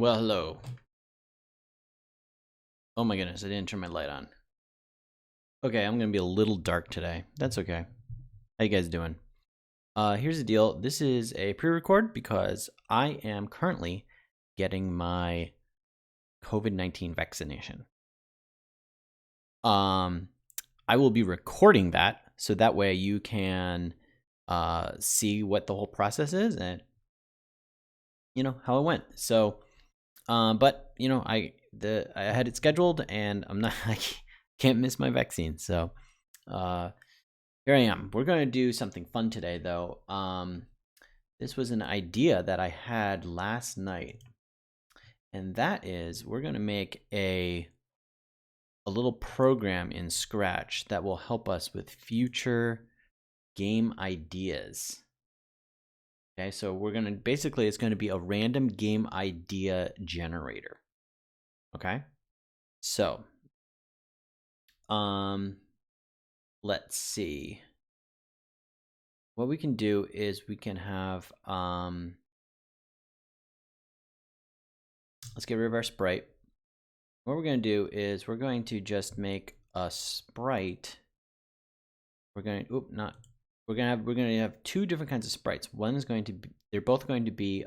Well, hello. Oh my goodness, I didn't turn my light on. Okay, I'm gonna be a little dark today. That's okay. How you guys doing? Here's the deal. This is a pre-record because I am currently getting my COVID-19 vaccination. I will be recording that so that way you can see what the whole process is and how it went. So, but I had it scheduled and I can't miss my vaccine. So, here I am. We're going to do something fun today, though. This was an idea that I had last night, and that is we're going to make a little program in Scratch that will help us with future game ideas. Okay, so we're going to basically it's going to be a random game idea generator. Okay, so let's see. What we can do is we can have let's get rid of our sprite. What we're going to do is we're going to just make a sprite. We're going to have two different kinds of sprites. One is going to be, they're both going to be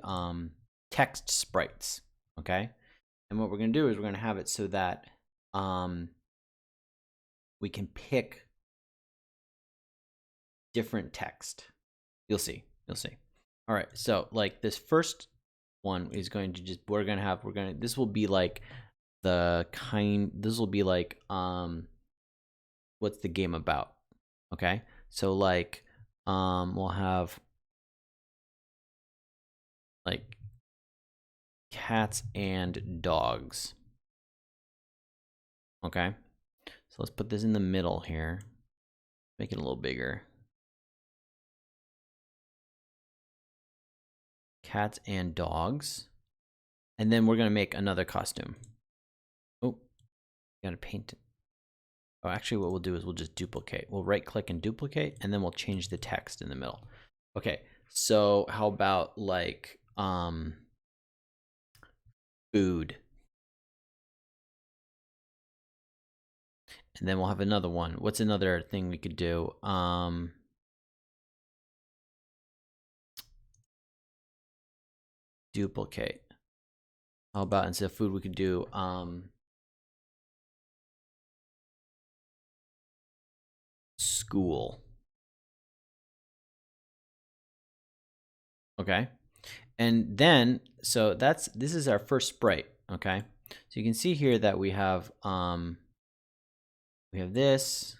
text sprites, okay? And what we're going to do is we're going to have it so that we can pick different text. You'll see. All right. So like this first one is going to just this will be like this will be like what's the game about? Okay? So like we'll have like cats and dogs. Okay? So let's put this in the middle here. Make it a little bigger. Cats and dogs. And then we're going to make another costume. Oh, got to paint it. Oh, actually what we'll do is we'll just duplicate. We'll right click and duplicate, and then we'll change the text in the middle. Okay, so how about like food? And then we'll have another one. What's another thing we could do? Duplicate. How about instead of food we could do school. Okay. And then so this is our first sprite, okay? So you can see here that we have this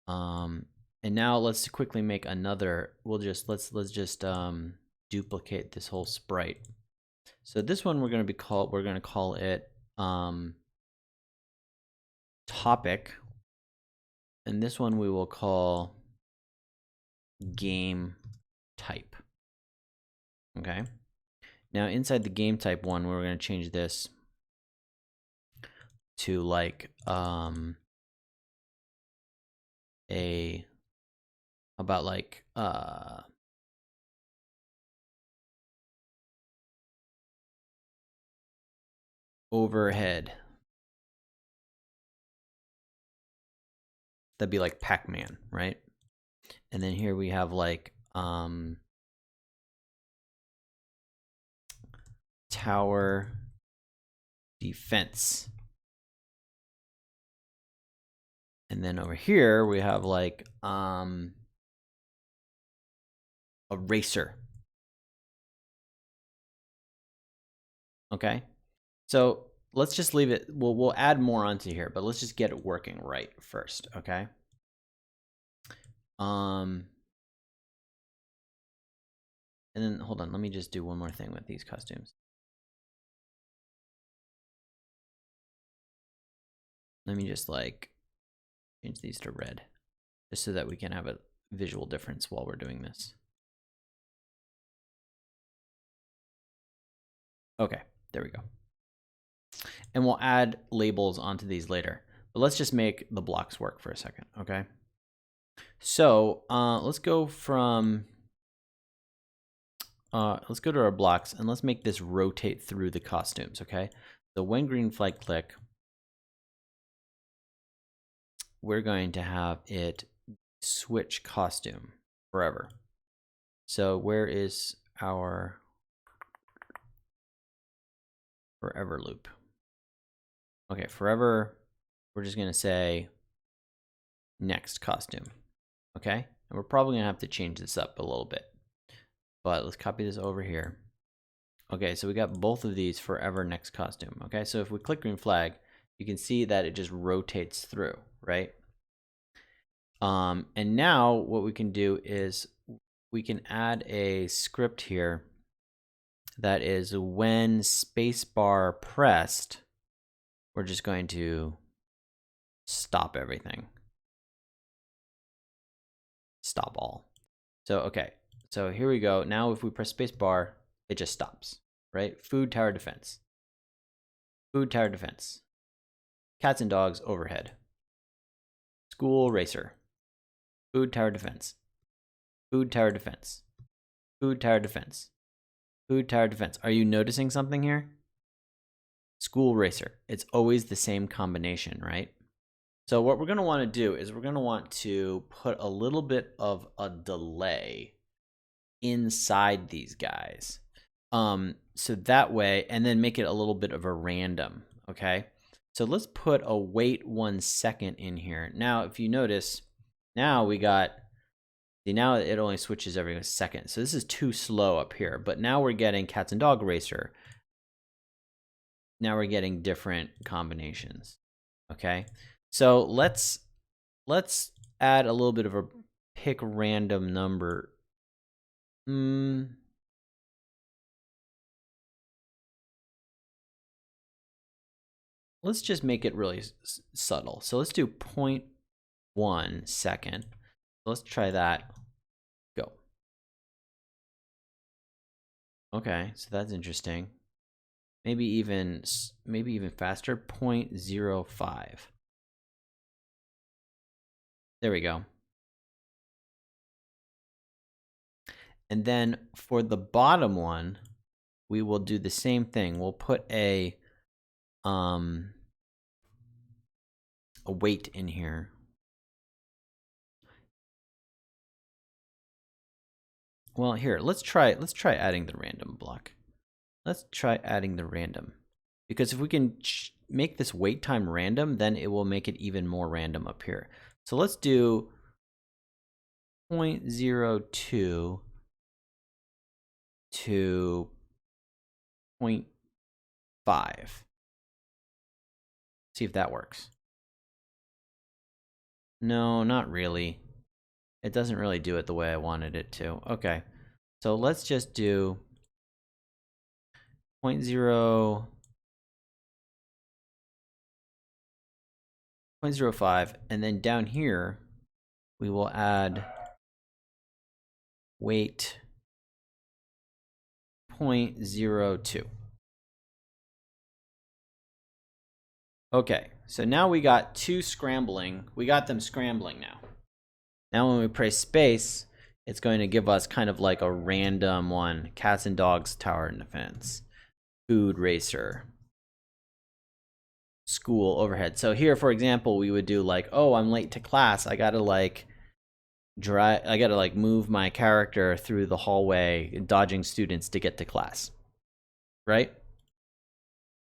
and now let's quickly make another. Let's just duplicate this whole sprite. So this one we're going to call it topic, and this one we will call game type. Okay. Now inside the game type one, we're going to change this to like about like overhead. That'd be like Pac-Man, right? And then here we have like tower defense. And then over here we have like a racer. Okay, so let's just leave it. We'll add more onto here, but let's just get it working right first. Okay. And then hold on, let me just do one more thing with these costumes. Let me just like change these to red, just so that we can have a visual difference while we're doing this. Okay, there we go. And we'll add labels onto these later. But let's just make the blocks work for a second, okay? So let's go from let's go to our blocks and let's make this rotate through the costumes, okay? So when green flag click, we're going to have it switch costume forever. So where is our forever loop? Okay, forever, we're just gonna say next costume, okay? And we're probably gonna have to change this up a little bit, but let's copy this over here. Okay, so we got both of these forever next costume, okay? So if we click green flag, you can see that it just rotates through, right? And now what we can do is we can add a script here that is when spacebar pressed, we're just going to stop everything. Stop all. So, okay. So here we go. Now if we press spacebar, it just stops, right? Food tower defense. Food tower defense. Cats and dogs overhead. School racer. Food tower defense. Food tower defense. Food tower defense. Food tower defense. Are you noticing something here? School racer. It's always the same combination, right? So what we're going to want to do is we're going to want to put a little bit of a delay inside these guys. So that way, and then make it a little bit of a random, okay? So let's put a wait 1 second in here. Now, if you notice, now we got, see, now it only switches every second. So this is too slow up here, but now we're getting cats and dog racer. Now we're getting different combinations, okay? So let's add a little bit of a pick random number. Let's just make it really subtle. So let's do 0.1 second. Let's try that. Go. Okay, so that's interesting. Maybe even faster. 0.05. There we go. And then for the bottom one, we will do the same thing. We'll put a weight in here. Well, here, let's try adding the random block. Let's try adding the random. Because if we can make this wait time random, then it will make it even more random up here. So let's do 0.02 to 0.5. See if that works. No, not really. It doesn't really do it the way I wanted it to. Okay, so let's just do 0.05, and then down here, we will add wait 0.02. Okay, so now we got two scrambling. We got them scrambling now. Now when we press space, it's going to give us kind of like a random one. Cats and dogs tower defense. Food racer. School overhead. So here, for example, we would do like, oh, I'm late to class. I gotta like move my character through the hallway, dodging students to get to class. Right?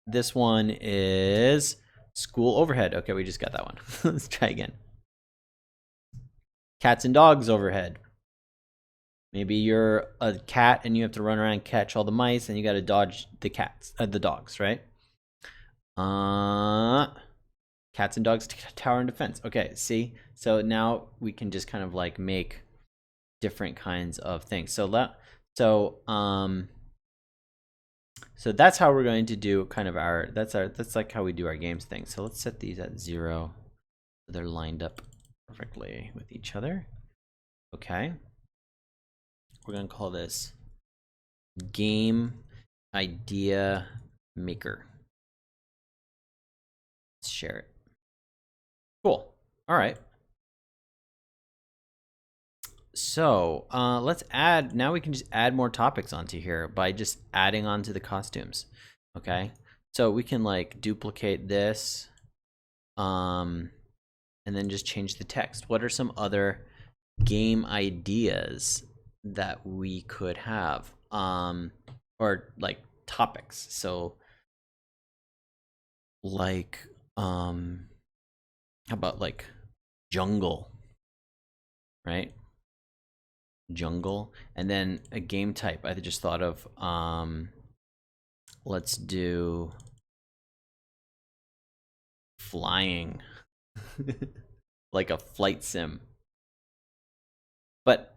This one is school overhead. Okay, we just got that one. Let's try again. Cats and dogs overhead. Maybe you're a cat and you have to run around and catch all the mice, and you got to dodge the dogs, right? Cats and dogs tower and defense. Okay, see? So now we can just kind of like make different kinds of things. So that's how we're going to do kind of that's like how we do our games thing. So let's set these at 0. So they're lined up perfectly with each other. Okay. We're going to call this Game Idea Maker. Let's share it. Cool. All right. So let's add, now we can just add more topics onto here by just adding onto the costumes. Okay, so we can like duplicate this and then just change the text. What are some other game ideas that we could have? Or like topics. So like how about like jungle, right? Jungle. And then a game type I just thought of, let's do flying. Like a flight sim. But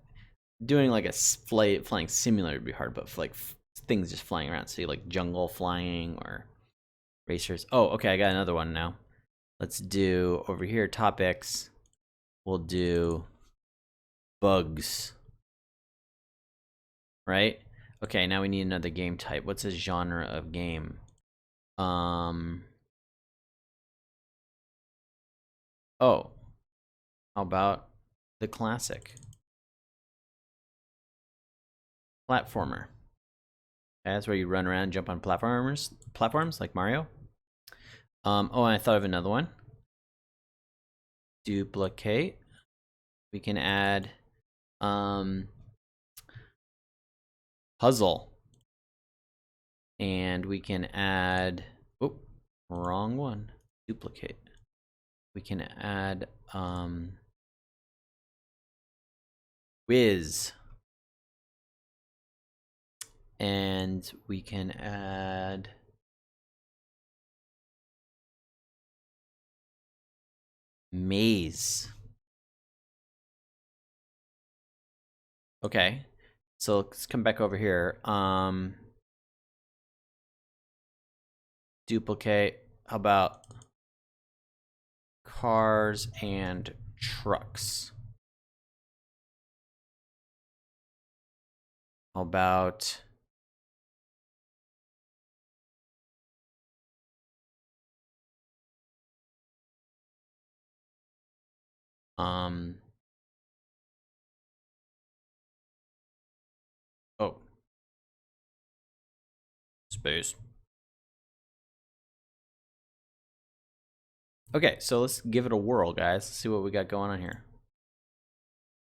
doing like a flying simulator would be hard, but for like things just flying around, so you like jungle flying or racers. Oh, okay, I got another one now. Let's do over here topics. We'll do bugs. Right? Okay, now we need another game type. What's a genre of game? Oh, how about the classic platformer? Okay, that's where you run around and jump on platforms like Mario. Oh, and I thought of another one. Duplicate. We can add puzzle. And we can add, oh, wrong one. Duplicate. We can add whiz. And we can add maze. Okay, so let's come back over here. Duplicate. How about cars and trucks? How about oh, space. Okay, so let's give it a whirl, guys. Let's see what we got going on here.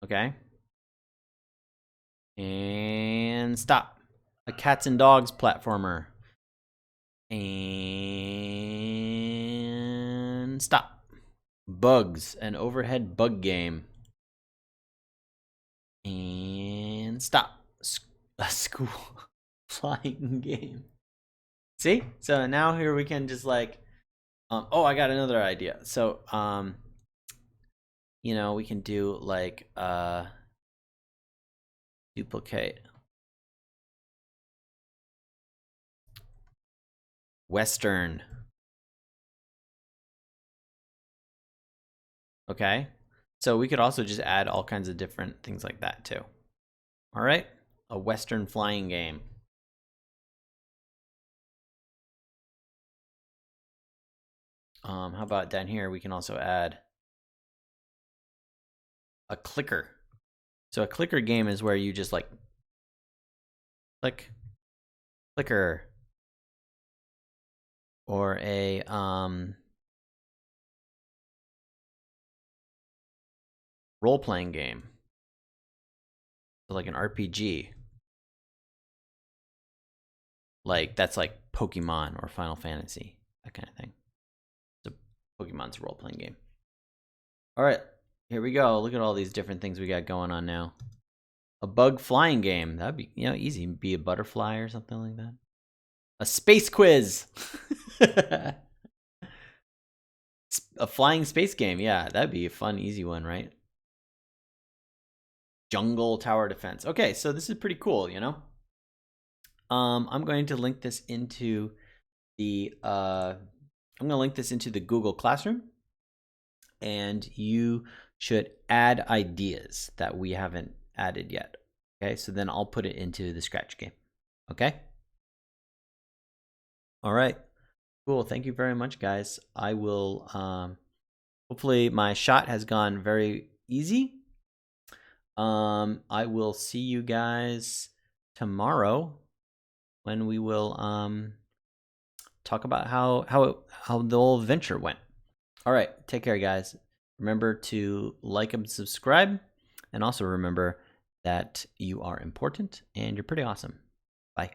Okay. And stop. A cats and dogs platformer. And stop. Bugs, an overhead bug game. And stop. A school flying game. See? So now here we can just like, oh, I got another idea. So, you know, we can do like, duplicate. Western. Okay. So we could also just add all kinds of different things like that too. All right. A Western flying game. How about down here, we can also add a clicker. So a clicker game is where you just like click, clicker, or a role-playing game. So like an RPG. Like that's like Pokemon or Final Fantasy, that kind of thing. So Pokemon's a role-playing game. All right, here we go. Look at all these different things we got going on now. A bug flying game. That'd be, you know, easy. Be a butterfly or something like that. A space quiz. A flying space game. Yeah, that'd be a fun, easy one, right? Jungle tower defense. Okay, so this is pretty cool, you know? I'm going to link this into the Google Classroom, and you should add ideas that we haven't added yet. Okay, so then I'll put it into the Scratch game. Okay? All right. Cool. Thank you very much, guys. I will hopefully my shot has gone very easy. I will see you guys tomorrow when we will talk about how the whole venture went. All right, take care, guys. Remember to like and subscribe, and also remember that you are important and you're pretty awesome. Bye.